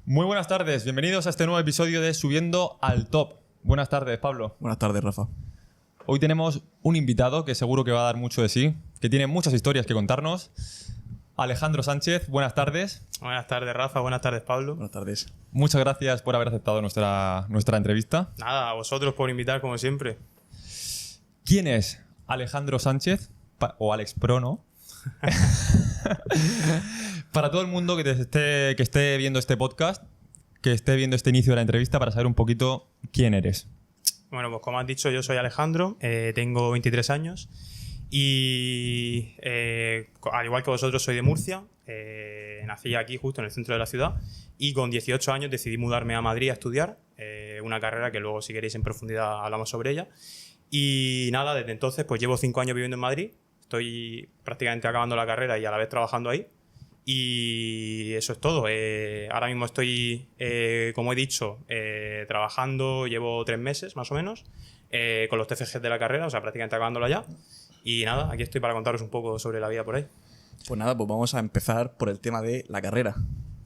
Muy buenas tardes, bienvenidos a este nuevo episodio de Subiendo al Top. Buenas tardes, Pablo. Buenas tardes, Rafa. Hoy tenemos un invitado que seguro que va a dar mucho de sí, que tiene muchas historias que contarnos. Alejandro Sánchez, buenas tardes. Buenas tardes, Rafa. Buenas tardes, Pablo. Buenas tardes. Muchas gracias por haber aceptado nuestra entrevista. Nada, a vosotros por invitar, como siempre. ¿Quién es Alejandro Sánchez? O Alex Pro, ¿no? Para todo el mundo que esté viendo este podcast, que esté viendo este inicio de la entrevista, para saber un poquito quién eres. Bueno, pues como has dicho, yo soy Alejandro, tengo 23 años y al igual que vosotros soy de Murcia, nací aquí justo en el centro de la ciudad y con 18 años decidí mudarme a Madrid a estudiar una carrera que luego si queréis en profundidad hablamos sobre ella. Y nada, desde entonces pues llevo 5 años viviendo en Madrid, estoy prácticamente acabando la carrera y a la vez trabajando ahí. Y eso es todo. Ahora mismo estoy, como he dicho, trabajando, llevo 3 meses más o menos, con los TFGs de la carrera, o sea, prácticamente acabándola ya. Y nada, aquí estoy para contaros un poco sobre la vida por ahí. Pues nada, pues vamos a empezar por el tema de la carrera.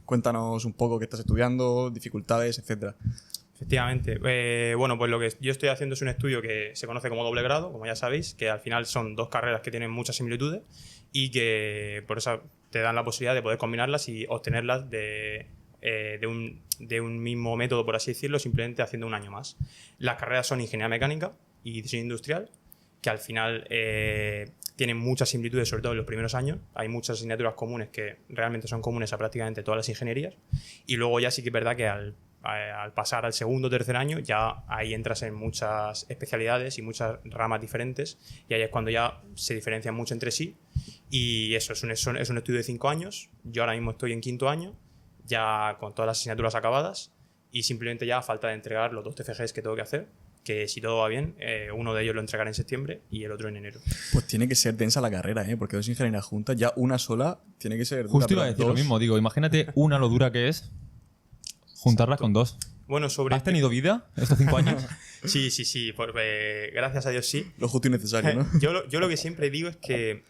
Cuéntanos un poco qué estás estudiando, dificultades, etcétera. Efectivamente. Bueno, pues lo que yo estoy haciendo es un estudio que se conoce como doble grado, como ya sabéis, que al final son 2 carreras que tienen muchas similitudes y que por eso te dan la posibilidad de poder combinarlas y obtenerlas de un mismo método, por así decirlo, simplemente haciendo un año más. Las carreras son Ingeniería Mecánica y Diseño Industrial, que al final tienen muchas similitudes, sobre todo en los primeros años. Hay muchas asignaturas comunes que realmente son comunes a prácticamente todas las ingenierías. Y luego ya sí que es verdad que al pasar al segundo o tercer año ya ahí entras en muchas especialidades y muchas ramas diferentes y ahí es cuando ya se diferencian mucho entre sí y eso es un estudio de 5 años. Yo ahora mismo estoy en 5º año ya con todas las asignaturas acabadas y simplemente ya a falta de entregar los 2 TFGs que tengo que hacer, que si todo va bien uno de ellos lo entregaré en septiembre y el otro en enero. Pues tiene que ser densa la carrera, porque 2 ingenierías juntas, ya una sola tiene que ser dura. Justo iba a decir lo mismo, digo, imagínate una lo dura que es juntarlas. Exacto. Con 2. Bueno, ¿Has tenido vida estos 5 años? Sí. Gracias a Dios sí. Lo justo y necesario, ¿no? Yo lo que siempre digo es que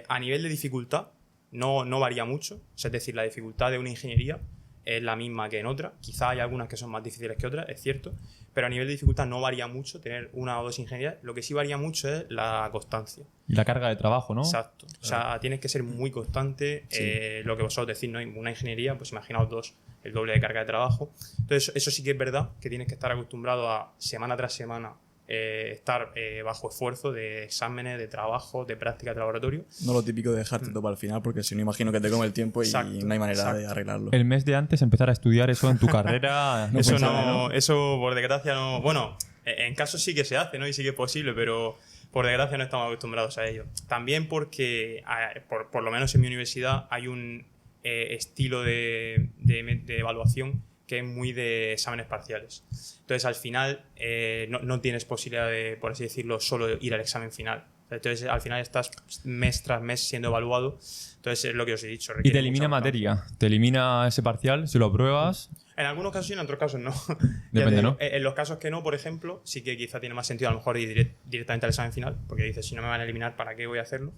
a nivel de dificultad no varía mucho. O sea, es decir, la dificultad de una ingeniería es la misma que en otra. Quizá hay algunas que son más difíciles que otras, es cierto. Pero a nivel de dificultad no varía mucho tener una o 2 ingenierías. Lo que sí varía mucho es la constancia. Y la carga de trabajo, ¿no? Exacto. O sea, tienes que ser muy constante. Sí. Lo que vosotros decís, ¿no? Una ingeniería, pues imaginaos 2, el doble de carga de trabajo. Entonces, eso sí que es verdad, que tienes que estar acostumbrado a semana tras semana estar bajo esfuerzo de exámenes, de trabajo, de práctica de laboratorio. No lo típico de dejarte todo para el final, porque si no imagino que te come el tiempo y exacto, no hay manera de arreglarlo. El mes de antes empezar a estudiar eso en tu carrera. Eso por desgracia no. Bueno, en casos sí que se hace, ¿no? Y sí que es posible, pero por desgracia no estamos acostumbrados a ello. También porque, por lo menos en mi universidad, hay un estilo de evaluación que es muy de exámenes parciales. Entonces, al final, no tienes posibilidad de, por así decirlo, solo ir al examen final. Entonces, al final estás mes tras mes siendo evaluado. Entonces, es lo que os he dicho. Y te elimina materia. Te elimina ese parcial, si lo apruebas. En algunos casos sí, en otros casos no. Depende, ¿no? En los casos que no, por ejemplo, sí que quizá tiene más sentido a lo mejor ir directamente al examen final, porque dices, si no me van a eliminar, ¿para qué voy a hacerlo?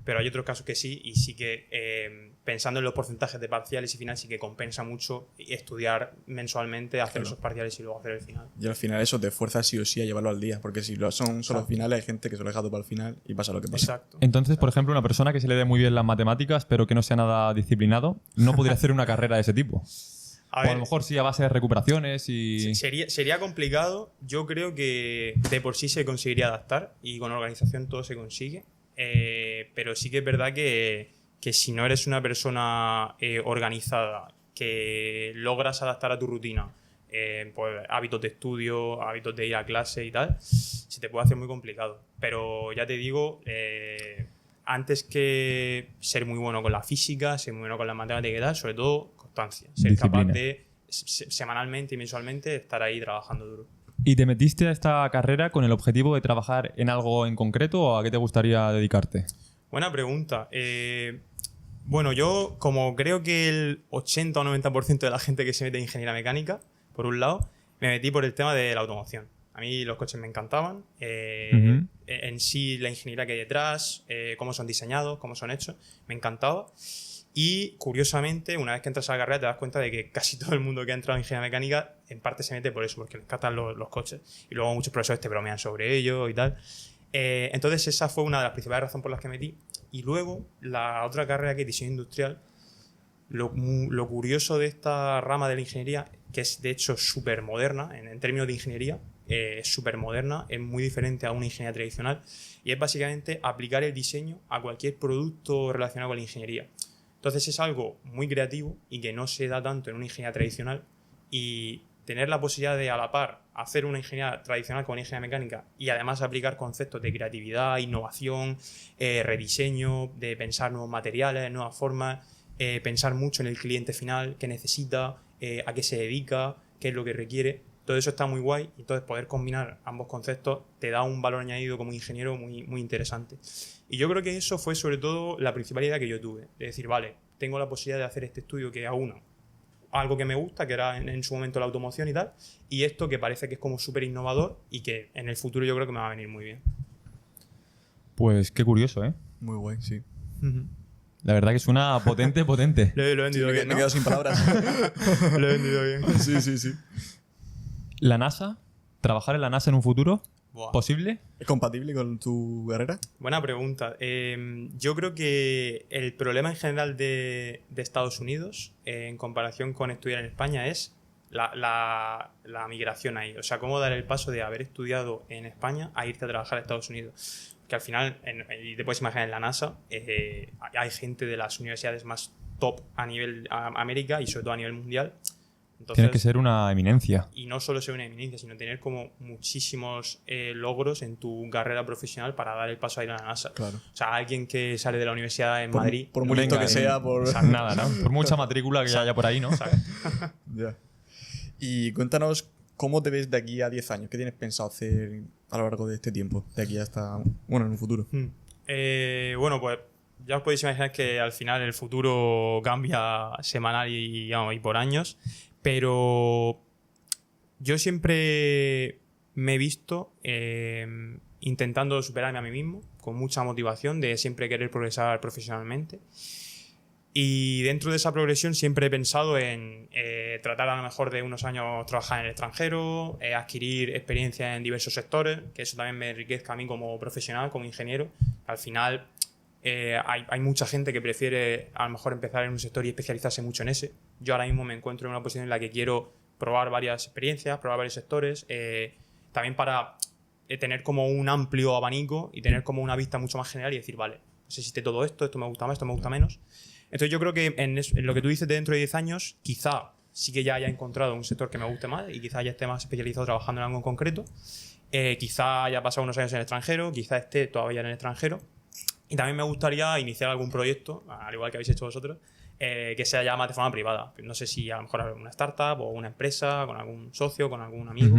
Pero hay otros casos que sí, y sí que pensando en los porcentajes de parciales y final, sí que compensa mucho estudiar mensualmente, hacer esos parciales y luego hacer el final. Y al final eso te fuerza sí o sí a llevarlo al día, porque si son solo finales, hay gente que se lo deja todo para el final y pasa lo que pasa. Exacto. Entonces, por ejemplo, una persona que se le dé muy bien las matemáticas, pero que no sea nada disciplinado, no podría hacer una carrera de ese tipo. O a lo mejor sí a base de recuperaciones y... Sería complicado. Yo creo que de por sí se conseguiría adaptar y con organización todo se consigue. Pero sí que es verdad que si no eres una persona organizada, que logras adaptar a tu rutina, pues, hábitos de estudio, hábitos de ir a clase y tal, se te puede hacer muy complicado. Pero ya te digo... antes que ser muy bueno con la física, ser muy bueno con la matemática y tal, sobre todo constancia. Ser disciplina. Capaz de semanalmente y mensualmente estar ahí trabajando duro. ¿Y te metiste a esta carrera con el objetivo de trabajar en algo en concreto o a qué te gustaría dedicarte? Buena pregunta. Bueno, yo como creo que el 80 o 90% de la gente que se mete en ingeniería mecánica, por un lado, me metí por el tema de la automoción. A mí los coches me encantaban. En sí, la ingeniería que hay detrás, cómo son diseñados, cómo son hechos, me encantaba. Y curiosamente, una vez que entras a la carrera te das cuenta de que casi todo el mundo que ha entrado en ingeniería mecánica en parte se mete por eso, porque les encantan los coches. Y luego muchos profesores te bromean sobre ello y tal. Entonces esa fue una de las principales razones por las que metí. Y luego la otra carrera que es diseño industrial, lo curioso de esta rama de la ingeniería, que es de hecho súper moderna en términos de ingeniería, es súper moderna, es muy diferente a una ingeniería tradicional y es básicamente aplicar el diseño a cualquier producto relacionado con la ingeniería. Entonces es algo muy creativo y que no se da tanto en una ingeniería tradicional, y tener la posibilidad de a la par hacer una ingeniería tradicional con una ingeniería mecánica y además aplicar conceptos de creatividad, innovación, rediseño, de pensar nuevos materiales, nuevas formas, pensar mucho en el cliente final, qué necesita, a qué se dedica, qué es lo que requiere. Todo eso está muy guay, y entonces poder combinar ambos conceptos te da un valor añadido como ingeniero muy, muy interesante. Y yo creo que eso fue sobre todo la principal idea que yo tuve, de decir, vale, tengo la posibilidad de hacer este estudio que aúna algo que me gusta, que era en su momento la automoción y tal, y esto que parece que es como súper innovador y que en el futuro yo creo que me va a venir muy bien. Pues qué curioso, ¿eh? Muy guay, sí. La verdad que suena potente, potente. Lo he vendido bien, Me he ¿no? quedado sin palabras. Lo he vendido bien. Sí, sí, sí. ¿La NASA? ¿Trabajar en la NASA en un futuro? Buah. ¿Posible? ¿Es compatible con tu carrera? Buena pregunta. Yo creo que el problema en general de Estados Unidos, en comparación con estudiar en España, es la migración ahí. O sea, cómo dar el paso de haber estudiado en España a irte a trabajar a Estados Unidos. Que al final, y te puedes imaginar en la NASA, hay gente de las universidades más top a nivel América y sobre todo a nivel mundial. Entonces, Tienes que ser una eminencia. y no solo ser una eminencia, sino tener como muchísimos logros en tu carrera profesional para dar el paso a ir a la NASA. Claro. O sea, alguien que sale de la universidad en Madrid. Por muy listo que sea, por... Nada, ¿no? Por mucha matrícula que haya por ahí, ¿no? Ya. Y cuéntanos cómo te ves de aquí a 10 años. ¿Qué tienes pensado hacer a lo largo de este tiempo? De aquí hasta, bueno, en un futuro. Bueno, pues ya os podéis imaginar que al final el futuro cambia semanal y por años. Pero yo siempre me he visto intentando superarme a mí mismo, con mucha motivación de siempre querer progresar profesionalmente. Y dentro de esa progresión siempre he pensado en tratar a lo mejor de unos años trabajar en el extranjero, adquirir experiencia en diversos sectores, que eso también me enriquezca a mí como profesional, como ingeniero. Al final hay mucha gente que prefiere a lo mejor empezar en un sector y especializarse mucho en ese. Yo ahora mismo me encuentro en una posición en la que quiero probar varias experiencias, probar varios sectores, también para tener como un amplio abanico y tener como una vista mucho más general y decir, vale, pues existe todo esto, esto me gusta más, esto me gusta menos. Entonces yo creo que en lo que tú dices de dentro de 10 años, quizá sí que ya haya encontrado un sector que me guste más y quizá ya esté más especializado trabajando en algo en concreto. Quizá haya pasado unos años en el extranjero, quizá esté todavía en el extranjero. Y también me gustaría iniciar algún proyecto, al igual que habéis hecho vosotros, que sea ya más de forma privada. No sé si a lo mejor una startup o una empresa, con algún socio, con algún amigo.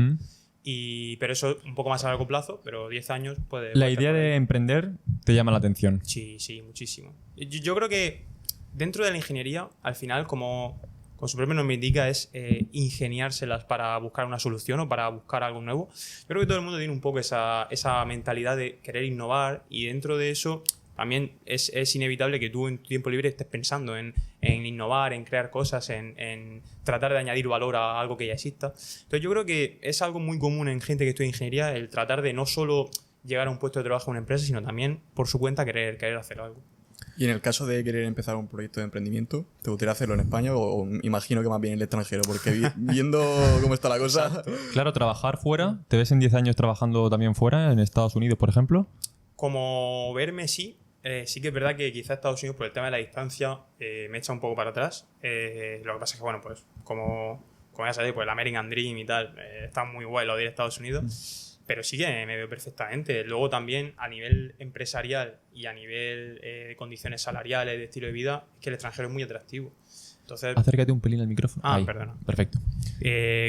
Pero eso un poco más a largo plazo, pero 10 años puede... La idea de emprender te llama la atención. Sí, sí, muchísimo. Yo creo que dentro de la ingeniería, al final, como su propio nombre indica, es ingeniárselas para buscar una solución o para buscar algo nuevo. Yo creo que todo el mundo tiene un poco esa mentalidad de querer innovar, y dentro de eso también es inevitable que tú en tu tiempo libre estés pensando en innovar, en crear cosas, en tratar de añadir valor a algo que ya exista. Entonces yo creo que es algo muy común en gente que estudia ingeniería el tratar de no solo llegar a un puesto de trabajo en una empresa, sino también por su cuenta querer hacer algo. Y en el caso de querer empezar un proyecto de emprendimiento, ¿te gustaría hacerlo en España o imagino que más bien en el extranjero? Porque viendo cómo está la cosa... Exacto. Claro, trabajar fuera. ¿Te ves en 10 años trabajando también fuera, en Estados Unidos, por ejemplo? Como verme, sí. Sí que es verdad que quizá Estados Unidos, por el tema de la distancia, me echa un poco para atrás. Lo que pasa es que, bueno, pues como ya sabéis, pues el American Dream y tal, está muy guay lo de ir a Estados Unidos. Pero sí que me veo perfectamente. Luego también a nivel empresarial y a nivel de condiciones salariales, de estilo de vida, es que el extranjero es muy atractivo. Entonces, Acércate un pelín al micrófono. Ah, Ahí. perdona. Perfecto.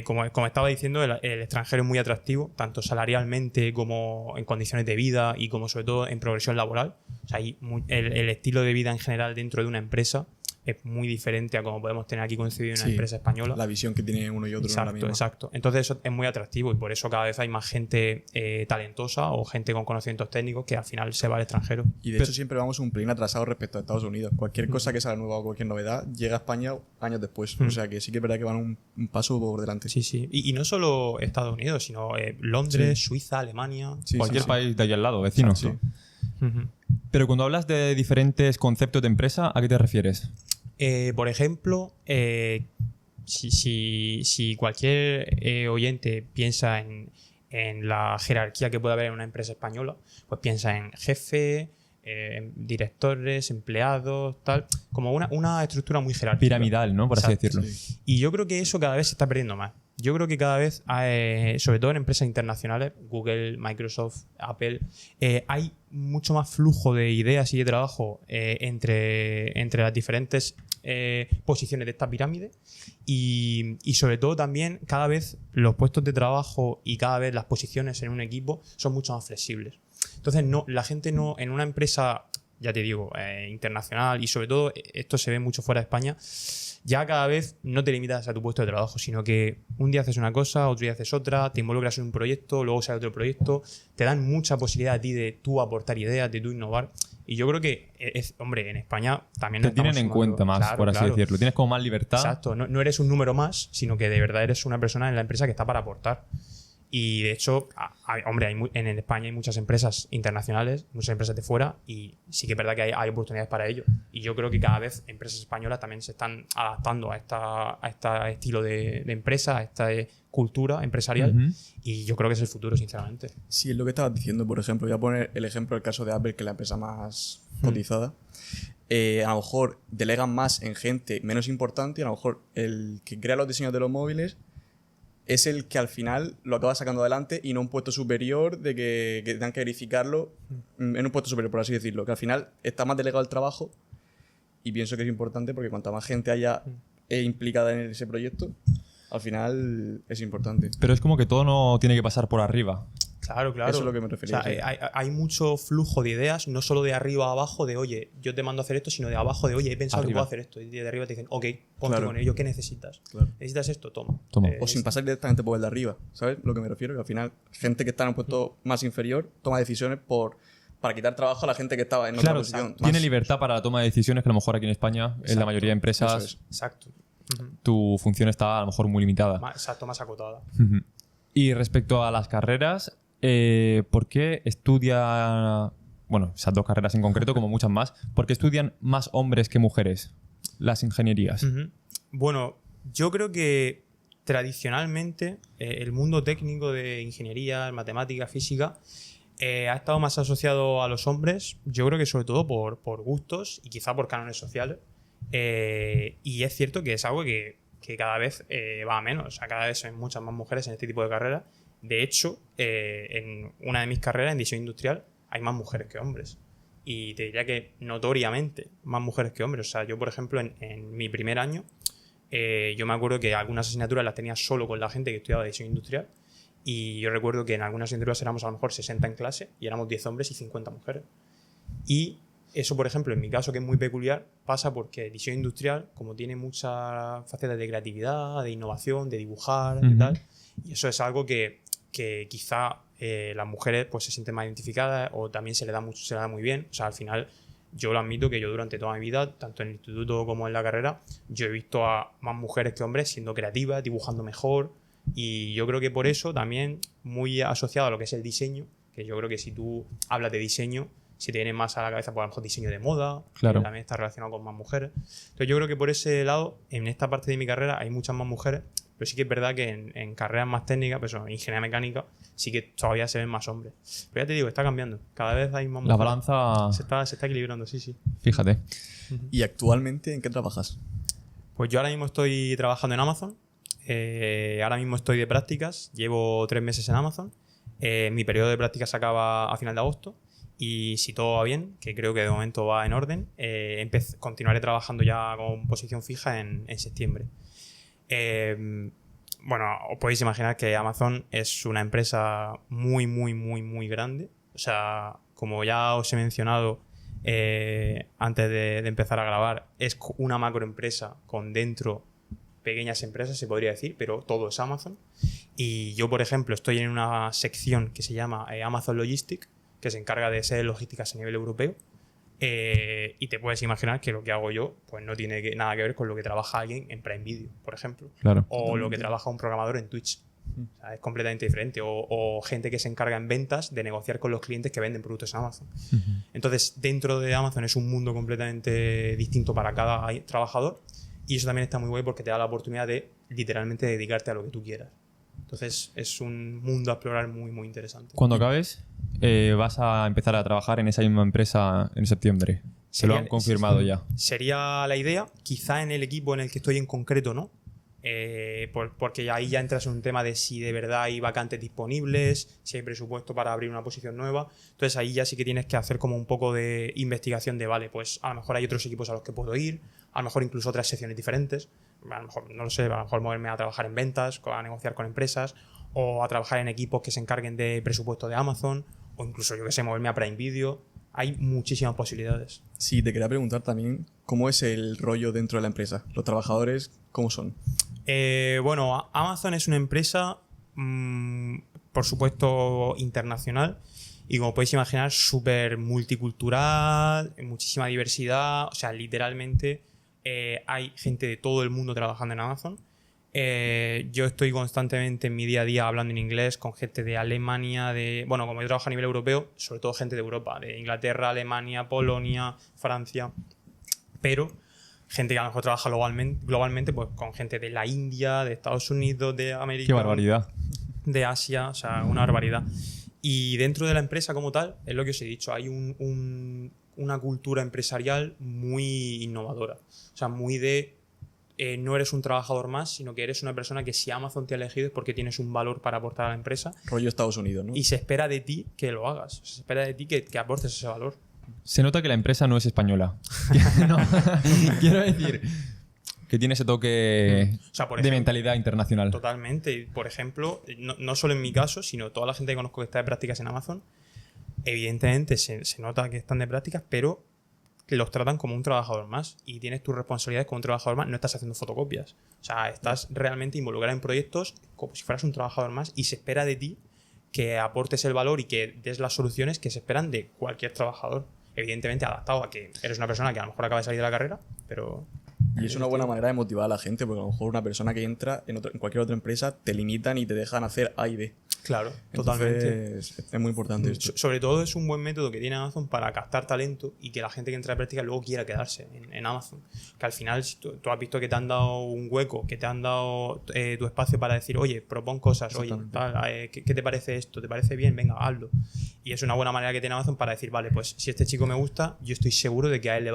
Como estaba diciendo, el extranjero es muy atractivo, tanto salarialmente como en condiciones de vida y como sobre todo en progresión laboral. O sea, el estilo de vida en general dentro de una empresa es muy diferente a como podemos tener aquí concebido una empresa española. La visión que tiene uno y otro exacto, no es la misma. Exacto. Entonces eso es muy atractivo y por eso cada vez hay más gente talentosa o gente con conocimientos técnicos que al final se va al extranjero. Y de hecho siempre vamos un pelín atrasado respecto a Estados Unidos. Cualquier cosa que salga nueva o cualquier novedad llega a España años después. O sea que sí que es verdad que van un paso por delante. Sí, sí. Y no solo Estados Unidos, sino Londres, Suiza, Alemania. Sí, cualquier país de allí al lado, vecino. Sí. Pero cuando hablas de diferentes conceptos de empresa, ¿a qué te refieres? Por ejemplo, si cualquier oyente piensa en la jerarquía que puede haber en una empresa española, pues piensa en jefe, directores, empleados, tal, como una estructura muy jerárquica. Piramidal, ¿no? Por así decirlo. Sí. Y yo creo que eso cada vez se está perdiendo más. Yo creo que cada vez, sobre todo en empresas internacionales, Google, Microsoft, Apple, hay mucho más flujo de ideas y de trabajo entre las diferentes posiciones de esta pirámide y sobre todo también cada vez los puestos de trabajo y cada vez las posiciones en un equipo son mucho más flexibles. Entonces la gente no en una empresa, ya te digo, internacional y sobre todo esto se ve mucho fuera de España, ya cada vez no te limitas a tu puesto de trabajo, sino que un día haces una cosa, otro día haces otra, te involucras en un proyecto, luego sale otro proyecto, te dan mucha posibilidad a ti de tú aportar ideas, de tú innovar. Y yo creo que, hombre, en España también te tienen en cuenta más, claro, por así decirlo. Tienes como más libertad. Exacto, no eres un número más, sino que de verdad eres una persona en la empresa que está para aportar. Y de hecho, hombre, en España hay muchas empresas internacionales, muchas empresas de fuera, y sí que es verdad que hay oportunidades para ello. Y yo creo que cada vez empresas españolas también se están adaptando a este estilo de empresa, a esta cultura empresarial, y yo creo que es el futuro, sinceramente. Sí, es lo que estabas diciendo, por ejemplo. Voy a poner el ejemplo del caso de Apple, que es la empresa más cotizada. A lo mejor delegan más en gente menos importante y a lo mejor el que crea los diseños de los móviles es el que al final lo acaba sacando adelante y no un puesto superior de que tengan que verificarlo en un puesto superior, por así decirlo. Que al final está más delegado el trabajo y pienso que es importante porque cuanta más gente haya implicada en ese proyecto, al final es importante. Pero es como que todo no tiene que pasar por arriba. Claro. Eso es lo que me refería. O sea, hay mucho flujo de ideas, no solo de arriba a abajo, de oye, yo te mando a hacer esto, sino de abajo, de oye, he pensado que puedo hacer esto. Y de arriba te dicen, ok, ponte con ello, ¿qué necesitas? Claro. ¿Necesitas esto? Toma. O sin pasar directamente por el de arriba, ¿sabes? Lo que me refiero, que al final, gente que está en un puesto más inferior toma decisiones para quitar trabajo a la gente que estaba en otra posición. Tiene libertad para la toma de decisiones que a lo mejor aquí en España, en la mayoría de empresas, Exacto. tu función está a lo mejor muy limitada. Exacto, más acotada. Y respecto a las carreras, ¿por qué estudia, bueno, esas dos carreras en concreto, como muchas más, por qué estudian más hombres que mujeres las ingenierías? Bueno, yo creo que tradicionalmente el mundo técnico de ingeniería, matemática, física, ha estado más asociado a los hombres, yo creo que sobre todo por gustos y quizá por cánones sociales. Y es cierto que es algo que cada vez va a menos. O sea, cada vez hay muchas más mujeres en este tipo de carreras. De hecho, en una de mis carreras, en diseño industrial, hay más mujeres que hombres. Y te diría que notoriamente más mujeres que hombres. O sea, yo, por ejemplo, en mi primer año, yo me acuerdo que algunas asignaturas las tenía solo con la gente que estudiaba diseño industrial. Y yo recuerdo que en algunas asignaturas éramos a lo mejor 60 en clase y éramos 10 hombres y 50 mujeres. Y eso, por ejemplo, en mi caso, que es muy peculiar, pasa porque el diseño industrial, como tiene muchas facetas de creatividad, de innovación, de dibujar y tal, y eso es algo que quizá las mujeres pues se sienten más identificadas o también se le da muy bien. O sea, al final, yo lo admito que yo durante toda mi vida, tanto en el instituto como en la carrera, yo he visto a más mujeres que hombres siendo creativas, dibujando mejor, y yo creo que por eso también muy asociado a lo que es el diseño, que yo creo que si tú hablas de diseño, si te viene más a la cabeza, pues a lo mejor diseño de moda, claro, que también está relacionado con más mujeres. Entonces yo creo que por ese lado, en esta parte de mi carrera hay muchas más mujeres, pero sí que es verdad que en carreras más técnicas, pues en ingeniería mecánica, sí que todavía se ven más hombres. Pero ya te digo, está cambiando. Cada vez hay más mujeres. La balanza se está equilibrando, sí. Fíjate. ¿Y actualmente en qué trabajas? Pues yo ahora mismo estoy trabajando en Amazon. Ahora mismo estoy de prácticas. Llevo 3 meses en Amazon. Mi periodo de prácticas se acaba a final de agosto. Y si todo va bien, que creo que de momento va en orden, continuaré trabajando ya con posición fija en septiembre. Bueno, os podéis imaginar que Amazon es una empresa muy grande. O sea, como ya os he mencionado, antes de empezar a grabar, es una macroempresa con dentro pequeñas empresas, se podría decir, pero todo es Amazon. Y yo, por ejemplo, estoy en una sección que se llama Amazon Logistics, que se encarga de ser logísticas a nivel europeo. Y te puedes imaginar que lo que hago yo pues no tiene nada que ver con lo que trabaja alguien en Prime Video, por ejemplo. Claro. O lo que trabaja un programador en Twitch. O sea, es completamente diferente. O gente que se encarga en ventas de negociar con los clientes que venden productos en Amazon. Entonces, dentro de Amazon es un mundo completamente distinto para cada trabajador. Y eso también está muy guay porque te da la oportunidad de literalmente dedicarte a lo que tú quieras. Entonces, es un mundo a explorar muy, muy interesante. Cuando acabes, vas a empezar a trabajar en esa misma empresa en septiembre. Se lo han confirmado ya. Sería la idea. Quizá en el equipo en el que estoy en concreto, ¿no? Porque ahí ya entras en un tema de si de verdad hay vacantes disponibles, si hay presupuesto para abrir una posición nueva. Entonces ahí ya sí que tienes que hacer como un poco de investigación de, vale, pues a lo mejor hay otros equipos a los que puedo ir, a lo mejor incluso otras secciones diferentes, a lo mejor, no lo sé, a lo mejor moverme a trabajar en ventas, a negociar con empresas, o a trabajar en equipos que se encarguen de presupuesto de Amazon, o incluso, yo que sé, moverme a Prime Video. Hay muchísimas posibilidades. Sí, te quería preguntar también cómo es el rollo dentro de la empresa. Los trabajadores, ¿cómo son? Bueno, Amazon es una empresa, por supuesto, internacional y, como podéis imaginar, súper multicultural, muchísima diversidad. O sea, literalmente hay gente de todo el mundo trabajando en Amazon. Yo estoy constantemente en mi día a día hablando en inglés con gente de Alemania, bueno, como yo trabajo a nivel europeo, sobre todo gente de Europa, de Inglaterra, Alemania, Polonia, Francia, pero gente que a lo mejor trabaja globalmente pues con gente de la India, de Estados Unidos, de América. ¡Qué barbaridad! De Asia, o sea, una barbaridad. Y dentro de la empresa como tal, es lo que os he dicho, hay una cultura empresarial muy innovadora. O sea, muy de no eres un trabajador más, sino que eres una persona que si Amazon te ha elegido es porque tienes un valor para aportar a la empresa. Rollo Estados Unidos, ¿no? Y se espera de ti que lo hagas. Se espera de ti que aportes ese valor. Se nota que la empresa no es española. No, quiero decir que tiene ese toque O sea, por de ejemplo, mentalidad internacional. Totalmente. Por ejemplo, no solo en mi caso, sino toda la gente que conozco que está de prácticas en Amazon, evidentemente se nota que están de prácticas, pero que los tratan como un trabajador más y tienes tus responsabilidades como un trabajador más, no estás haciendo fotocopias. O sea, estás realmente involucrado en proyectos como si fueras un trabajador más y se espera de ti que aportes el valor y que des las soluciones que se esperan de cualquier trabajador. Evidentemente adaptado a que eres una persona que a lo mejor acaba de salir de la carrera, pero... Y es una buena manera de motivar a la gente, porque a lo mejor una persona que entra en cualquier otra empresa te limitan y te dejan hacer A y B. Claro, totalmente. Entonces, es muy importante esto. Sobre todo es un buen método que tiene Amazon para captar talento y que la gente que entra de práctica luego quiera quedarse en Amazon. Que al final, si tú has visto que te han dado un hueco, que te han dado tu espacio para decir, oye, propon cosas, oye, tal, ¿qué te parece esto? ¿Te parece bien? Venga, hazlo. Y es una buena manera que tiene Amazon para decir, vale, pues si este chico me gusta, yo estoy seguro de que a él le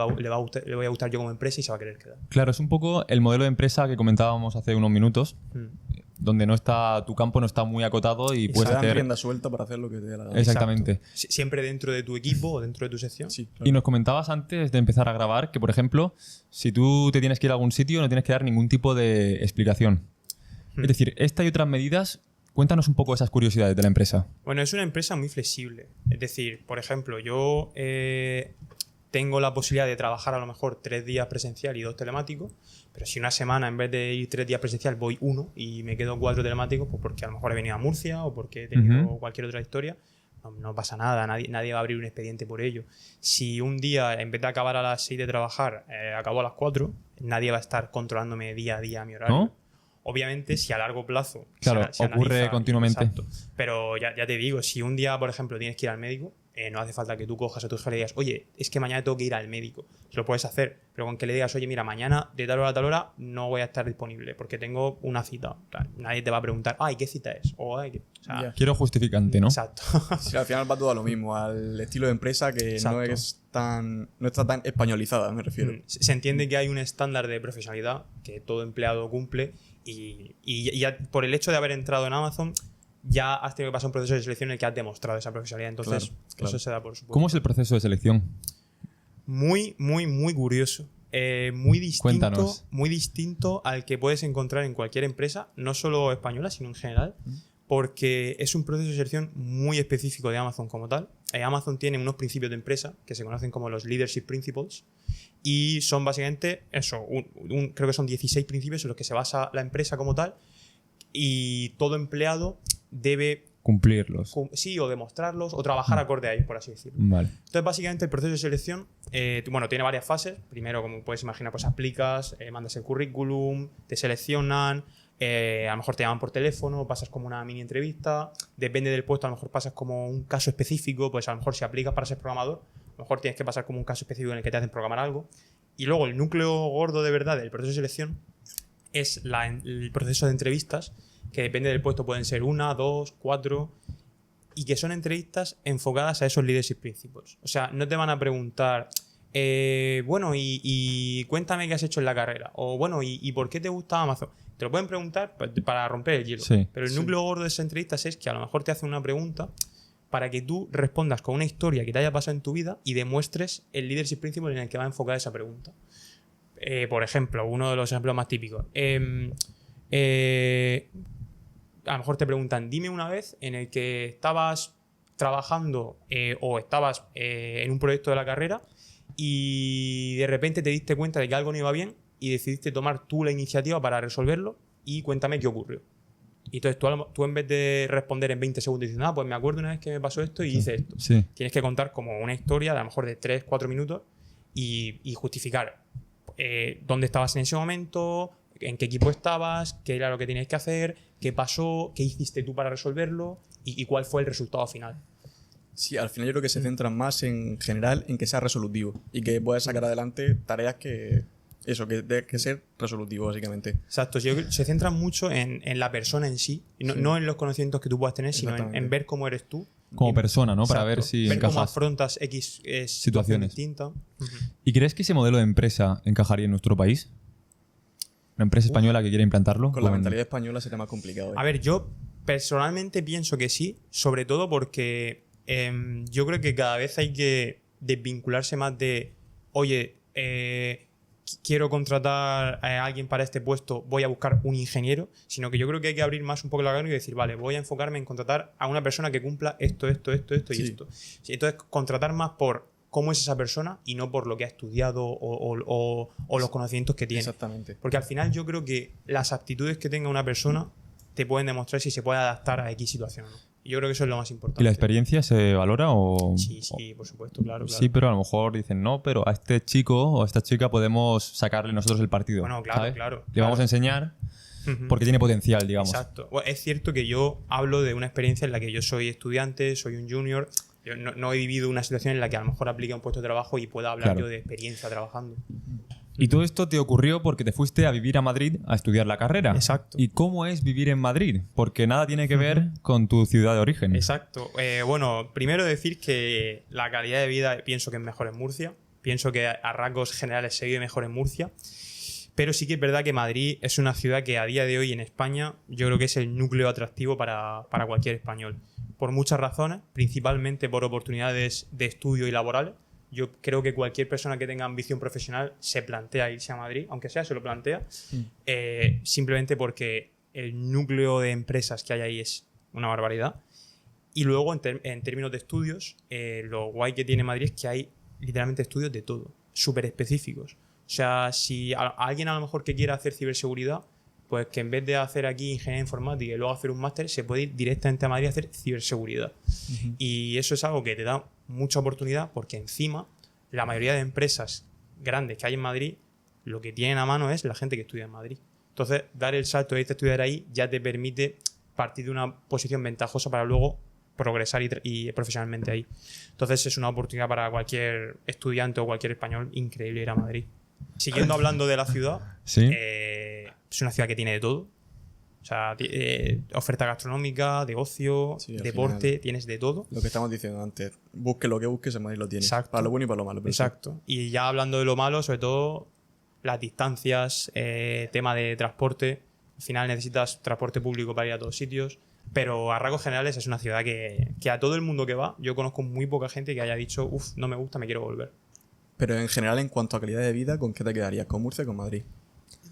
voy a gustar yo como empresa y se va a querer quedar. Claro, es un poco el modelo de empresa que comentábamos hace unos minutos, donde no está tu campo no está muy acotado y puedes te dan hacer rienda suelta para hacer lo que te dé la gana. Exactamente. Exacto. Siempre dentro de tu equipo o dentro de tu sección. Sí, claro. Y nos comentabas antes de empezar a grabar que, por ejemplo, si tú te tienes que ir a algún sitio no tienes que dar ningún tipo de explicación. Es decir, esta y otras medidas, cuéntanos un poco esas curiosidades de la empresa. Bueno, es una empresa muy flexible. Es decir, por ejemplo, yo tengo la posibilidad de trabajar a lo mejor 3 días presencial y 2 telemáticos, pero si una semana en vez de ir 3 días presencial voy 1 y me quedo 4 telemáticos, pues porque a lo mejor he venido a Murcia o porque he tenido cualquier otra historia, no pasa nada, nadie va a abrir un expediente por ello. Si un día, en vez de acabar a las 6 de trabajar, acabo a las 4, nadie va a estar controlándome día a día mi horario. ¿No? Obviamente, si a largo plazo Claro, se ocurre analiza, continuamente. Exacto. Pero ya te digo, si un día, por ejemplo, tienes que ir al médico, no hace falta que tú cojas a tu jefe y le digas, oye, es que mañana tengo que ir al médico. Lo puedes hacer, pero con que le digas, oye, mira, mañana de tal hora a tal hora no voy a estar disponible porque tengo una cita. Nadie te va a preguntar, ay, ¿qué cita es? O sea, Quiero justificante, ¿no? Exacto. Sí, al final va todo a lo mismo, al estilo de empresa que no está tan españolizada, me refiero. Se entiende que hay un estándar de profesionalidad que todo empleado cumple y ya por el hecho de haber entrado en Amazon ya has tenido que pasar un proceso de selección en el que has demostrado esa profesionalidad. Entonces, Claro. eso se da por supuesto. ¿Cómo es el proceso de selección? Muy, muy, muy curioso. Muy Cuéntanos. distinto al que puedes encontrar en cualquier empresa, no solo española, sino en general. porque es un proceso de selección muy específico de Amazon como tal. Amazon tiene unos principios de empresa que se conocen como los Leadership Principles y son básicamente eso, creo que son 16 principios en los que se basa la empresa como tal y todo empleado debe cumplirlos. Sí, o demostrarlos o trabajar acorde a ellos, por así decirlo. Vale. Entonces, básicamente, el proceso de selección, tiene varias fases. Primero, como puedes imaginar, pues aplicas, mandas el currículum, te seleccionan, a lo mejor te llaman por teléfono, pasas como una mini entrevista, depende del puesto, a lo mejor pasas como un caso específico, pues a lo mejor si aplicas para ser programador, a lo mejor tienes que pasar como un caso específico en el que te hacen programar algo. Y luego el núcleo gordo de verdad del proceso de selección es el proceso de entrevistas, que depende del puesto, pueden ser 1, 2, 4, y que son entrevistas enfocadas a esos leadership principles. O sea, no te van a preguntar, y cuéntame qué has hecho en la carrera, o ¿y por qué te gusta Amazon? Te lo pueden preguntar para romper el hielo. Sí. Pero el núcleo gordo de esas entrevistas es que a lo mejor te hacen una pregunta para que tú respondas con una historia que te haya pasado en tu vida y demuestres el leadership principle en el que va enfocada esa pregunta. Por ejemplo, uno de los ejemplos más típicos. A lo mejor te preguntan, dime una vez en el que estabas trabajando o estabas en un proyecto de la carrera y de repente te diste cuenta de que algo no iba bien y decidiste tomar tú la iniciativa para resolverlo y cuéntame qué ocurrió. Y entonces tú en vez de responder en 20 segundos diciendo, pues me acuerdo una vez que me pasó esto y hice esto. Sí. Tienes que contar como una historia de a lo mejor de 3-4 minutos y justificar dónde estabas en ese momento, en qué equipo estabas, qué era lo que tenías que hacer, qué pasó, qué hiciste tú para resolverlo y cuál fue el resultado final. Sí, al final yo creo que se centran más en general en que sea resolutivo y que puedas sacar adelante tareas que debe que ser resolutivo, básicamente. Exacto, se centran mucho en la persona en sí, no en los conocimientos que tú puedas tener, sino en ver cómo eres tú. Como persona, ¿no? Para Exacto. ver si ver cómo encajas. afrontas X Situaciones. distintas. ¿Y crees que ese modelo de empresa encajaría en nuestro país? ¿Una empresa española que quiere implantarlo? Con la mentalidad española sería más complicado. A ver, yo personalmente pienso que sí, sobre todo porque yo creo que cada vez hay que desvincularse más de, oye, quiero contratar a alguien para este puesto, voy a buscar un ingeniero, sino que yo creo que hay que abrir más un poco la gana y decir, vale, voy a enfocarme en contratar a una persona que cumpla esto y esto. Sí, entonces, contratar más por cómo es esa persona y no por lo que ha estudiado o los conocimientos que tiene. Exactamente. Porque al final yo creo que las aptitudes que tenga una persona te pueden demostrar si se puede adaptar a X situación, ¿no? Y yo creo que eso es lo más importante. ¿Y la experiencia se valora o...? Sí, por supuesto, claro. Sí, pero a lo mejor dicen, no, pero a este chico o a esta chica podemos sacarle nosotros el partido. Bueno, claro, ¿sabes? claro. Le vamos a enseñar Ujú. porque tiene potencial, digamos. Exacto. Bueno, es cierto que yo hablo de una experiencia en la que yo soy estudiante, soy un junior. Yo no he vivido una situación en la que a lo mejor aplique un puesto de trabajo y pueda hablar Claro. yo de experiencia trabajando. Y todo esto te ocurrió porque te fuiste a vivir a Madrid a estudiar la carrera. Exacto. ¿Y cómo es vivir en Madrid? Porque nada tiene que ver con tu ciudad de origen. Exacto. Primero decir que la calidad de vida pienso que es mejor en Murcia. Pienso que a rasgos generales se vive mejor en Murcia. Pero sí que es verdad que Madrid es una ciudad que a día de hoy en España yo creo que es el núcleo atractivo para cualquier español. Por muchas razones, principalmente por oportunidades de estudio y laborales. Yo creo que cualquier persona que tenga ambición profesional se plantea irse a Madrid, aunque sea se lo plantea, simplemente porque el núcleo de empresas que hay ahí es una barbaridad. Y luego, en términos de estudios, lo guay que tiene Madrid es que hay literalmente estudios de todo, súper específicos. O sea, si alguien a lo mejor que quiera hacer ciberseguridad, pues que en vez de hacer aquí ingeniería informática y luego hacer un máster, se puede ir directamente a Madrid a hacer ciberseguridad. Y eso es algo que te da mucha oportunidad porque encima la mayoría de empresas grandes que hay en Madrid lo que tienen a mano es la gente que estudia en Madrid. Entonces, dar el salto de irte a estudiar ahí ya te permite partir de una posición ventajosa para luego progresar y profesionalmente ahí. Entonces, es una oportunidad para cualquier estudiante o cualquier español increíble ir a Madrid. Siguiendo hablando de la ciudad, ¿Sí? Es una ciudad que tiene de todo. O sea, oferta gastronómica, de ocio, Sí, al deporte, final, tienes de todo. lo que estamos diciendo antes, busque lo que busques, en Madrid lo tienes. Exacto. Para lo bueno y para lo malo. Pero sí. Exacto. Y ya hablando de lo malo, sobre todo las distancias, tema de transporte. Al final necesitas transporte público para ir a todos sitios. Pero a rasgos generales es una ciudad que a todo el mundo que va, yo conozco muy poca gente que haya dicho, no me gusta, me quiero volver. Pero en general, en cuanto a calidad de vida, ¿con qué te quedarías? ¿Con Murcia o con Madrid?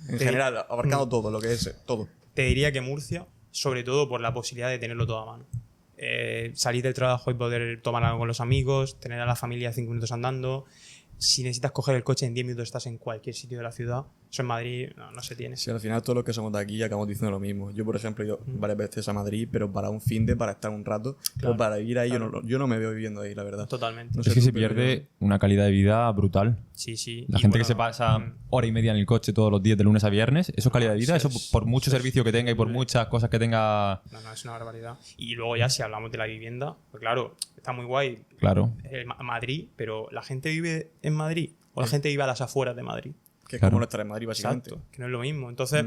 En general, abarcando todo, lo que es todo. Te diría que Murcia, sobre todo por la posibilidad de tenerlo todo a mano. Salir del trabajo y poder tomar algo con los amigos, tener a la familia 5 minutos andando. Si necesitas coger el coche en 10 minutos estás en cualquier sitio de la ciudad. Eso en Madrid no se tiene. Sí, al final todos los que somos de aquí acabamos diciendo lo mismo. Yo, por ejemplo, he ido varias veces a Madrid, pero para un finde, para estar un rato. Pero para vivir ahí yo no me veo viviendo ahí, la verdad. Totalmente. No Es sé que tú, se pero pierde una calidad de vida brutal. Sí. La Y gente que bueno, se pasa hora y media en el coche todos los días de lunes a viernes, eso es calidad de vida, eso por mucho servicio que tenga y por muchas cosas que tenga. No, es una barbaridad. Y luego ya si hablamos de la vivienda, pues claro, está muy guay Claro. Madrid, pero ¿la gente vive en Madrid o la gente vive a las afueras de Madrid? Que es Claro. como no estar en Madrid, básicamente. Exacto, que no es lo mismo. Entonces,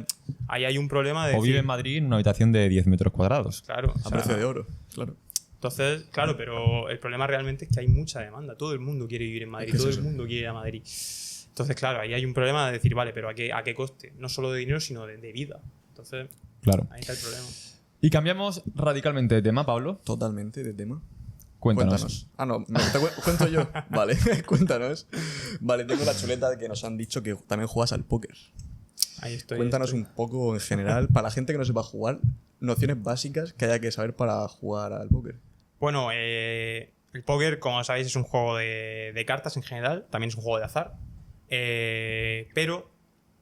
ahí hay un problema de O vive en Madrid en una habitación de 10 metros cuadrados. Claro, A precio de oro, claro. Entonces, claro, pero el problema realmente es que hay mucha demanda. Todo el mundo quiere vivir en Madrid, Es que todo es el eso. mundo quiere ir a Madrid. Entonces, claro, ahí hay un problema de decir, vale, pero ¿a qué coste? No solo de dinero, sino de vida. Entonces, Claro. ahí está el problema. Y cambiamos radicalmente de tema, Pablo. Totalmente de tema. Cuéntanos. Ah, no, cuento yo. Vale, cuéntanos. Vale, tengo la chuleta de que nos han dicho que también juegas al póker. Ahí estoy. Cuéntanos un poco en general, para la gente que no sepa jugar, nociones básicas que haya que saber para jugar al póker. Bueno, el póker, como sabéis, es un juego de cartas en general. También es un juego de azar. Pero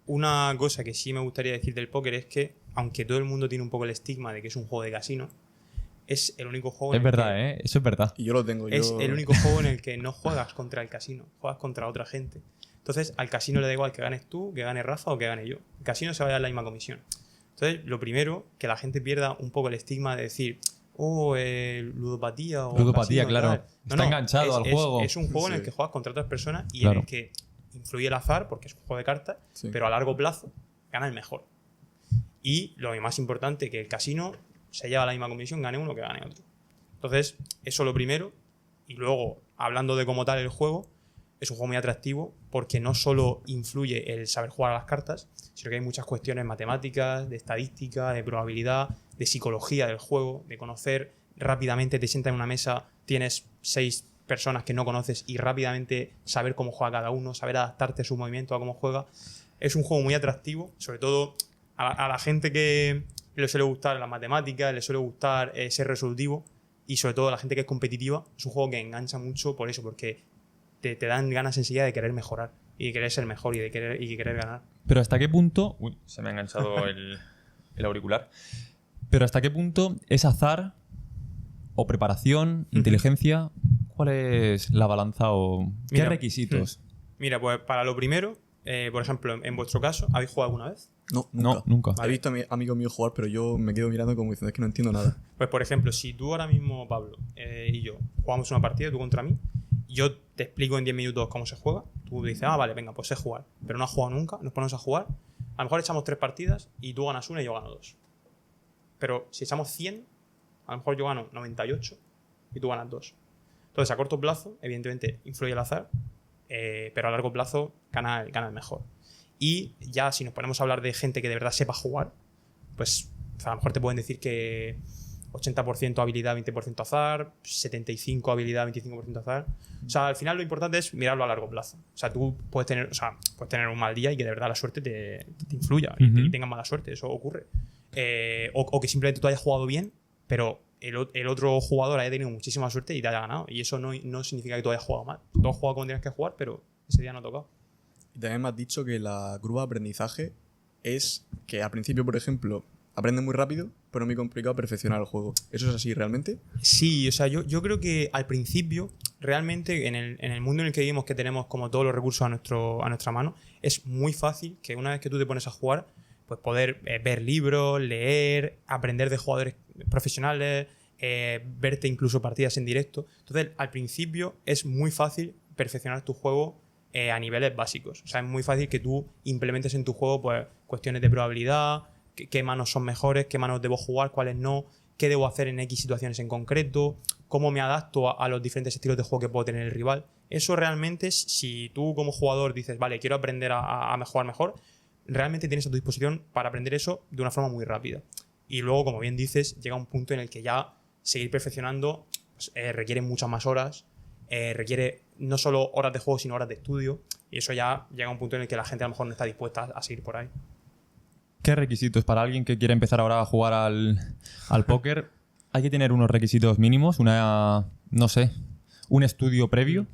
una cosa que sí me gustaría decir del póker es que, aunque todo el mundo tiene un poco el estigma de que es un juego de casino, es el único juego Es en el verdad, que, ¿eh? Eso es verdad. Y yo lo tengo. es yo... el único juego en el que no juegas contra el casino, juegas contra otra gente. Entonces, al casino le da igual que ganes tú, que gane Rafa o que gane yo. El casino se va a dar la misma comisión. Entonces, lo primero, que la gente pierda un poco el estigma de decir, ludopatía o Ludopatía, casino, claro. tal. Está enganchado al juego. Es un juego en el Sí. que juegas contra otras personas y Claro. en el que influye el azar, porque es un juego de cartas, Sí. pero a largo plazo gana el mejor. Y lo más importante, que el casino se lleva la misma comisión, gane uno que gane otro. Entonces, eso lo primero. Y luego, hablando de cómo tal el juego, es un juego muy atractivo porque no solo influye el saber jugar a las cartas, sino que hay muchas cuestiones matemáticas, de estadística, de probabilidad, de psicología del juego, de conocer rápidamente, te sientas en una mesa, tienes 6 personas que no conoces y rápidamente saber cómo juega cada uno, saber adaptarte a su movimiento, a cómo juega. Es un juego muy atractivo, sobre todo a la gente que le suele gustar las matemáticas, le suele gustar ser resolutivo y sobre todo a la gente que es competitiva. Es un juego que engancha mucho por eso, porque te dan ganas enseguida de querer mejorar y de querer ser mejor y de querer ganar. Pero ¿hasta qué punto... Uy, se me ha enganchado el auricular. Pero ¿hasta qué punto es azar o preparación, inteligencia? ¿Cuál es la balanza o qué Mira, requisitos? Mira, pues para lo primero, por ejemplo, en vuestro caso, ¿habéis jugado alguna vez? No, No, nunca. He visto a mi amigo mío jugar, pero yo me quedo mirando como diciendo es que no entiendo nada. Pues por ejemplo, si tú ahora mismo, Pablo, y yo jugamos una partida, tú contra mí, yo te explico en 10 minutos cómo se juega, tú dices, vale, venga, pues sé jugar, pero no has jugado nunca, nos ponemos a jugar, a lo mejor echamos 3 partidas y tú ganas una y yo gano 2. Pero si echamos 100, a lo mejor yo gano 98 y tú ganas 2. Entonces, a corto plazo, evidentemente, influye el azar, pero a largo plazo gana el mejor. Y ya si nos ponemos a hablar de gente que de verdad sepa jugar, pues a lo mejor te pueden decir que 80% habilidad, 20% azar, 75% habilidad, 25% azar. O sea, al final lo importante es mirarlo a largo plazo. O sea, tú puedes tener un mal día y que de verdad la suerte te influya y tengas mala suerte, eso ocurre. O que simplemente tú hayas jugado bien, pero el otro jugador haya tenido muchísima suerte y te haya ganado. Y eso no significa que tú hayas jugado mal. Tú has jugado como tienes que jugar, pero ese día no ha tocado. Y también me has dicho que la curva de aprendizaje es que al principio, por ejemplo, aprende muy rápido, pero es muy complicado perfeccionar el juego. ¿Eso es así realmente? Sí, o sea, yo creo que al principio, realmente, en el mundo en el que vivimos, que tenemos como todos los recursos a nuestra mano, es muy fácil que una vez que tú te pones a jugar, pues poder ver libros, leer, aprender de jugadores profesionales, verte incluso partidas en directo. Entonces, al principio es muy fácil perfeccionar tu juego a niveles básicos. O sea, es muy fácil que tú implementes en tu juego pues cuestiones de probabilidad, qué manos son mejores, qué manos debo jugar, cuáles no, qué debo hacer en X situaciones en concreto, cómo me adapto a los diferentes estilos de juego que puedo tener el rival. Eso realmente, si tú como jugador dices, vale, quiero aprender a jugar mejor, realmente tienes a tu disposición para aprender eso de una forma muy rápida. Y luego, como bien dices, llega un punto en el que ya seguir perfeccionando pues, requiere muchas más horas, requiere no solo horas de juego, sino horas de estudio, y eso ya llega a un punto en el que la gente a lo mejor no está dispuesta a seguir por ahí. ¿qué requisitos para alguien que quiere empezar ahora a jugar al póker? ¿Hay que tener unos requisitos mínimos? No sé, un estudio previo.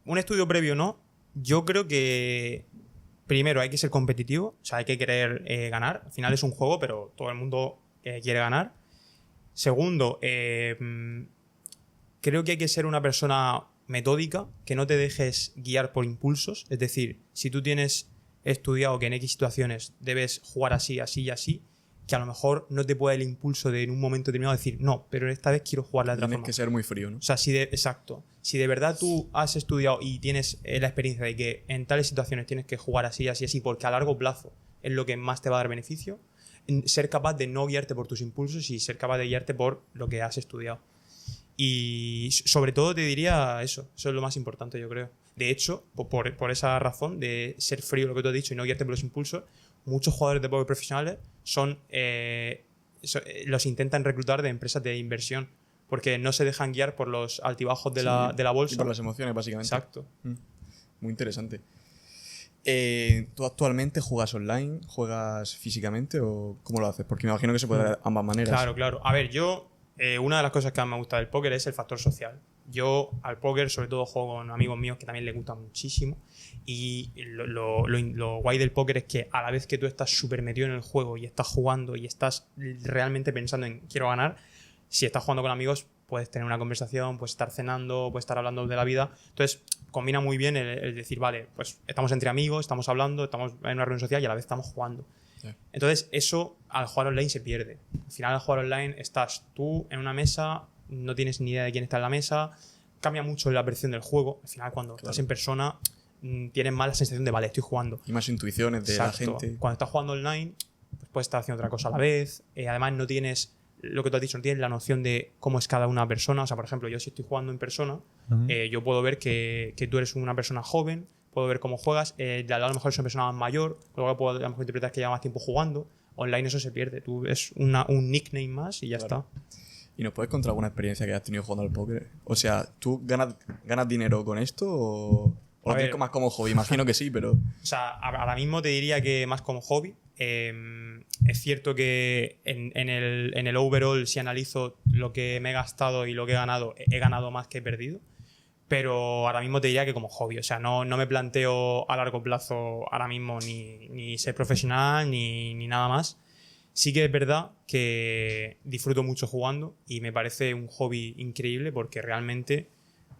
Un estudio previo no. Yo creo que primero hay que ser competitivo, o sea, hay que querer ganar. Al final es un juego, pero todo el mundo quiere ganar. Segundo, creo que hay que ser una persona metódica, que no te dejes guiar por impulsos. Es decir, si tú tienes estudiado que en X situaciones debes jugar así, así y así, que a lo mejor no te puede el impulso de en un momento determinado decir, no, pero esta vez quiero jugar de otra forma. Tienes que ser muy frío, ¿no? O sea, exacto. Si de verdad tú has estudiado y tienes la experiencia de que en tales situaciones tienes que jugar así, así, así, porque a largo plazo es lo que más te va a dar beneficio, ser capaz de no guiarte por tus impulsos y ser capaz de guiarte por lo que has estudiado. Y sobre todo te diría eso es lo más importante, yo creo. De hecho, por esa razón de ser frío, lo que tú has dicho, y no guiarte por los impulsos, muchos jugadores de póker profesionales los intentan reclutar de empresas de inversión, porque no se dejan guiar por los altibajos de la bolsa. Y por las emociones, básicamente. Exacto. Muy interesante. ¿Tú actualmente juegas online? ¿Juegas físicamente o cómo lo haces? Porque me imagino que se puede de ambas maneras. Claro. A ver, yo una de las cosas que más me gusta del póker es el factor social. Yo al póker sobre todo juego con amigos míos que también les gusta muchísimo, y lo guay del póker es que a la vez que tú estás súper metido en el juego y estás jugando y estás realmente pensando en quiero ganar, si estás jugando con amigos puedes tener una conversación, puedes estar cenando, puedes estar hablando de la vida. Entonces combina muy bien el decir, vale, pues estamos entre amigos, estamos hablando, estamos en una reunión social y a la vez estamos jugando. Entonces eso al jugar online se pierde. Al final al jugar online estás tú en una mesa, no tienes ni idea de quién está en la mesa, cambia mucho la percepción del juego. Al final cuando estás en persona tienes más la sensación de vale, estoy jugando. Y más intuiciones de Exacto. la gente. Cuando estás jugando online pues puedes estar haciendo otra cosa a la vez. Además no tienes lo que tú has dicho, no tienes la noción de cómo es cada una persona. O sea, por ejemplo, yo si estoy jugando en persona, yo puedo ver que tú eres una persona joven, puedo ver cómo juegas, a lo mejor es una persona más mayor, luego puedo a lo mejor interpretar que lleva más tiempo jugando. Online eso se pierde, tú es un nickname más y ya está. ¿Y nos puedes contar alguna experiencia que has tenido jugando al póker? O sea, ¿tú ganas dinero con esto o lo tienes más como hobby? Imagino que sí, pero... O sea, ahora mismo te diría que más como hobby. Es cierto que en el overall, si analizo lo que me he gastado y lo que he ganado más que he perdido. Pero ahora mismo te diría que como hobby. O sea, no me planteo a largo plazo ahora mismo ni ser profesional ni nada más. Sí que es verdad que disfruto mucho jugando y me parece un hobby increíble porque realmente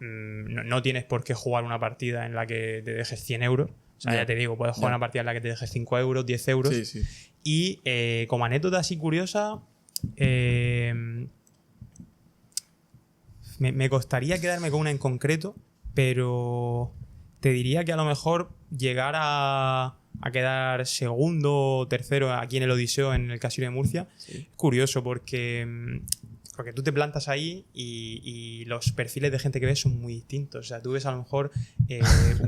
no tienes por qué jugar una partida en la que te dejes 100 euros. O sea, ya te digo, puedes jugar una partida en la que te dejes 5 euros, 10 euros. Sí. Y como anécdota así curiosa, me costaría quedarme con una en concreto, pero te diría que a lo mejor llegar a quedar segundo o tercero aquí en el Odiseo, en el Casino de Murcia, es curioso porque tú te plantas ahí y los perfiles de gente que ves son muy distintos. O sea, tú ves a lo mejor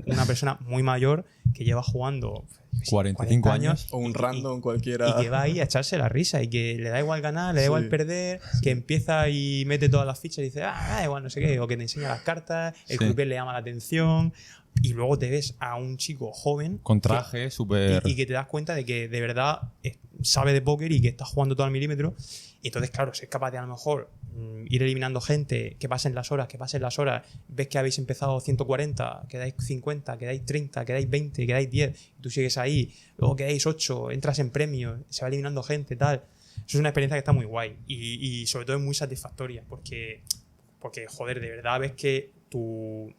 una persona muy mayor que lleva jugando 45 años o un random cualquiera. Y que va ahí a echarse la risa y que le da igual ganar, le da igual perder, que empieza y mete todas las fichas y dice, da igual, no sé qué, o que te enseña las cartas, el croupier le llama la atención. Y luego te ves a un chico joven con traje súper... Y que te das cuenta de que de verdad sabe de póker y que está jugando todo al milímetro. Y entonces, claro, si es capaz de a lo mejor ir eliminando gente, que pasen las horas, ves que habéis empezado 140, quedáis 50, quedáis 30, quedáis 20, quedáis 10, y tú sigues ahí, luego quedáis 8, entras en premios, se va eliminando gente, tal. Eso es una experiencia que está muy guay y sobre todo es muy satisfactoria porque joder, de verdad ves que tu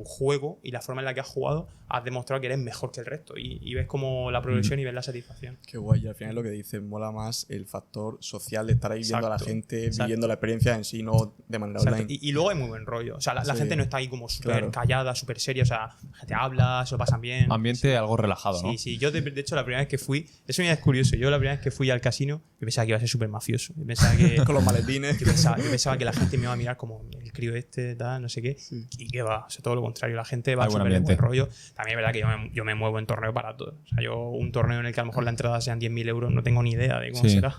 juego y la forma en la que has jugado has demostrado que eres mejor que el resto y ves como la progresión y ves la satisfacción. Qué guay, y al final es lo que dices, mola más el factor social de estar ahí viendo a la gente, viviendo la experiencia en sí, no de manera online. Y luego hay muy buen rollo, o sea, la gente no está ahí como súper callada, súper seria, o sea, la gente habla, se lo pasan bien. Ambiente algo relajado, ¿no? Sí, yo de hecho la primera vez que fui, eso es curioso, yo la primera vez que fui al casino, yo pensaba que iba a ser súper mafioso, yo pensaba que con los maletines. Yo pensaba que la gente me iba a mirar como el crío tal, no sé qué, y que va, o sea, todo lo contrario, la gente va súper de buen rollo. También es verdad que yo me muevo en torneo para todo. O sea, yo un torneo en el que a lo mejor la entrada sean 10.000 euros, no tengo ni idea de cómo será.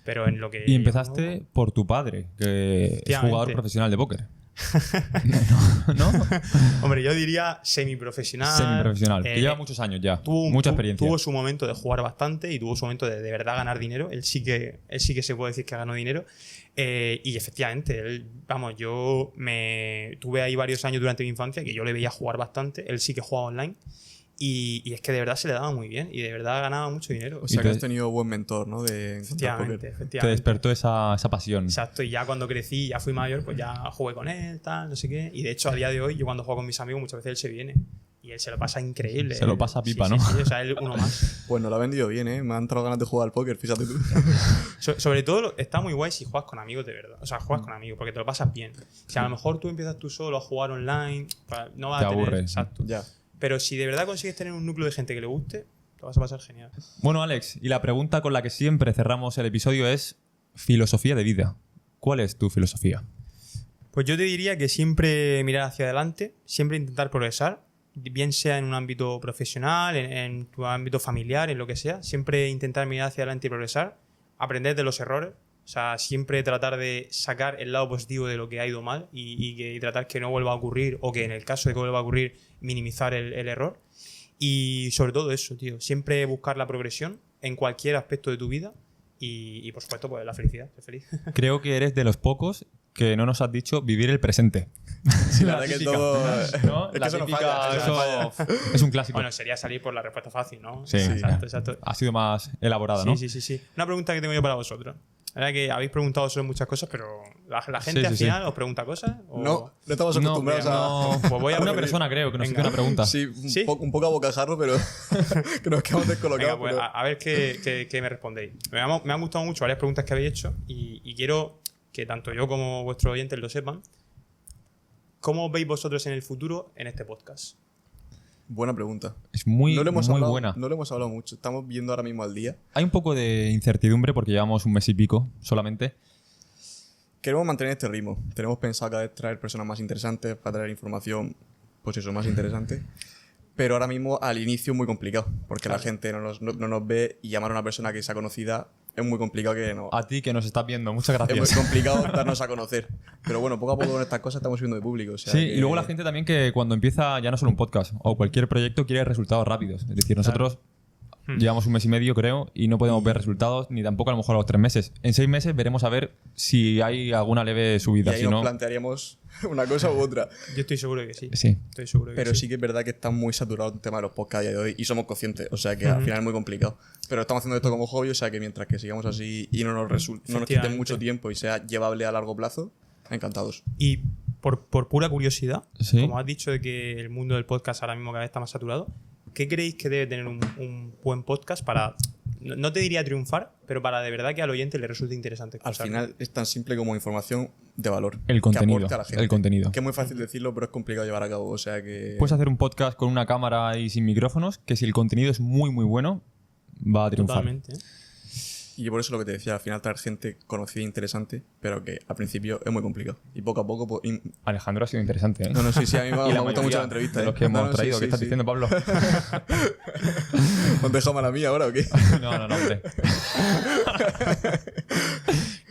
Pero en lo que... Y empezaste por tu padre, que es jugador profesional de póker. ¿No? Hombre, yo diría semiprofesional. Semiprofesional, que lleva muchos años ya. Mucha experiencia. Tuvo su momento de jugar bastante y tuvo su momento de verdad ganar dinero. Él sí que se puede decir que ganó dinero. Y efectivamente, yo tuve ahí varios años durante mi infancia que yo le veía jugar bastante. Él sí que jugaba online. Y es que de verdad se le daba muy bien y de verdad ganaba mucho dinero. O sea que has tenido buen mentor, ¿no? Efectivamente. Te despertó esa pasión. Exacto, y ya cuando crecí, ya fui mayor, pues ya jugué con él, tal, no sé qué. Y de hecho, a día de hoy, yo cuando juego con mis amigos, muchas veces él se viene. Y él se lo pasa increíble. Se lo pasa pipa, sí, ¿no? Sí, o sea, él uno más. Pues nos lo ha vendido bien, ¿eh? Me han entrado ganas de jugar al póker, fíjate tú. Sobre todo, está muy guay si juegas con amigos de verdad. O sea, juegas con amigos, porque te lo pasas bien. Si a lo mejor tú empiezas tú solo a jugar online, no vas a tener... aburres. Exacto. Ya. Pero si de verdad consigues tener un núcleo de gente que le guste, te vas a pasar genial. Bueno, Alex, y la pregunta con la que siempre cerramos el episodio es filosofía de vida. ¿Cuál es tu filosofía? Pues yo te diría que siempre mirar hacia adelante, siempre intentar progresar, bien sea en un ámbito profesional, en tu ámbito familiar, en lo que sea. Siempre intentar mirar hacia adelante y progresar, aprender de los errores. O sea, siempre tratar de sacar el lado positivo de lo que ha ido mal y tratar que no vuelva a ocurrir o que en el caso de que vuelva a ocurrir, minimizar el error. Y sobre todo eso, tío. Siempre buscar la progresión en cualquier aspecto de tu vida y por supuesto, pues la felicidad. Ser feliz. Creo que eres de los pocos que no nos has dicho vivir el presente. Sí, la verdad que todo... ¿No? Es La que eso no típica, falla, eso es un clásico. Bueno, sería salir por la respuesta fácil, ¿no? Sí. Exacto. Ha sido más elaborada, ¿no? Sí. Una pregunta que tengo yo para vosotros. La verdad que habéis preguntado sobre muchas cosas, pero la gente Sí, al sí, final os pregunta cosas. ¿o? No estamos acostumbrados No, Pues voy a una preferir- persona creo que nos hizo Venga. una pregunta. Sí, ¿Sí? un poco a bocajarro, pero que nos quedamos descolocados. Venga, pues pero- a ver qué me respondéis. Me han gustado mucho varias preguntas que habéis hecho y quiero que tanto yo como vuestros oyentes lo sepan. ¿Cómo os veis vosotros en el futuro en este podcast? Buena pregunta. Es muy, No lo hemos muy hablado, buena. No lo hemos hablado mucho. Estamos viendo ahora mismo al día. Hay un poco de incertidumbre porque llevamos un mes y pico solamente. Queremos mantener este ritmo. Tenemos pensado cada vez traer personas más interesantes para traer información, pues eso, más interesante. Pero ahora mismo al inicio es muy complicado porque la gente no nos ve y llamar a una persona que sea conocida es muy complicado que no. A ti que nos estás viendo, muchas Es muy gracias. complicado darnos a conocer. Pero bueno, poco a poco con estas cosas estamos subiendo de público. O sea Sí, que- y luego la gente también que cuando empieza ya no solo un podcast o cualquier proyecto quiere resultados rápidos. Es decir, nosotros llevamos un mes y medio, creo, y no podemos ver resultados, ni tampoco a lo mejor a los 3 meses. En 6 meses veremos a ver si hay alguna leve Y subida. ahí Si nos no, plantearíamos una cosa u otra. Yo estoy seguro de que sí. sí. Estoy seguro de que Pero sí. sí que es verdad que está muy saturado el tema de los podcasts a día de hoy y somos conscientes. O sea que al final es muy complicado. Pero estamos haciendo esto como hobby, o sea que mientras que sigamos así y no nos quite Efectivamente. mucho tiempo y sea llevable a largo plazo, encantados. Y por pura curiosidad, Sí. como has dicho de que el mundo del podcast ahora mismo cada vez está más saturado, ¿qué creéis que debe tener un buen podcast para, no te diría triunfar, pero para de verdad que al oyente le resulte interesante Al escucharlo? final es tan simple como información de valor. El contenido, Que aporte a la gente. el contenido. Que es muy fácil decirlo, pero es complicado llevar a cabo. O sea que... Puedes hacer un podcast con una cámara y sin micrófonos, que si el contenido es muy, muy bueno, va a triunfar. Totalmente. ¿eh? Y por eso lo que te decía, al final traer gente conocida e interesante, pero que al principio es muy complicado. Y poco a poco... Alejandro ha sido interesante, ¿eh? No, sí, a mí me Y la gusta mucho mayoría la entrevista. de ¿eh? los que hemos No, sí, traído. sí, ¿Qué estás sí. diciendo, Pablo? ¿No te dejas mala mía ahora o qué? No, hombre.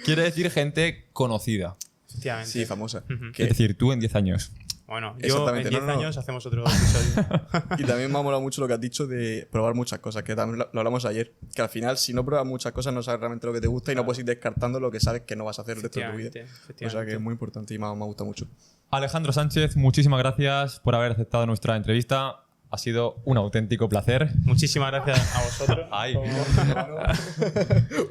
Quiere decir gente conocida. Efectivamente. Sí, famosa. Ujú. Que- Es decir, tú en 10 años. Bueno, yo en Exactamente, 10 no, no. años hacemos otro episodio. Y también me ha molado mucho lo que has dicho de probar muchas cosas, que también lo hablamos ayer. Que al final, si no pruebas muchas cosas, no sabes realmente lo que te gusta y no puedes ir descartando lo que sabes que no vas a hacer el resto de tu vida. Efectivamente. O sea que es muy importante y me gusta mucho. Alejandro Sánchez, muchísimas gracias por haber aceptado nuestra entrevista. Ha sido un auténtico placer. Muchísimas gracias a vosotros. Ay.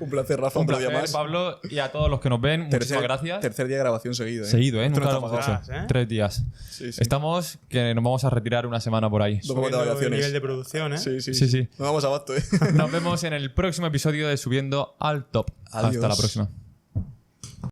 Un placer, Rafa, Un otro día placer, más. Pablo, y a todos los que nos ven, muchísimas gracias. Tercer día de grabación seguido. Seguido, ¿eh? Esto Nunca no lo está hemos pagado. hecho. ¿eh? 3 días. Sí, sí. Estamos que nos vamos a retirar una semana por ahí. Dos semanas de Subiendo el vacaciones. nivel de producción, ¿eh? Sí, sí, Sí, sí. No vamos abasto, ¿eh? Nos vemos en el próximo episodio de Subiendo al Top. Adiós. Hasta la próxima.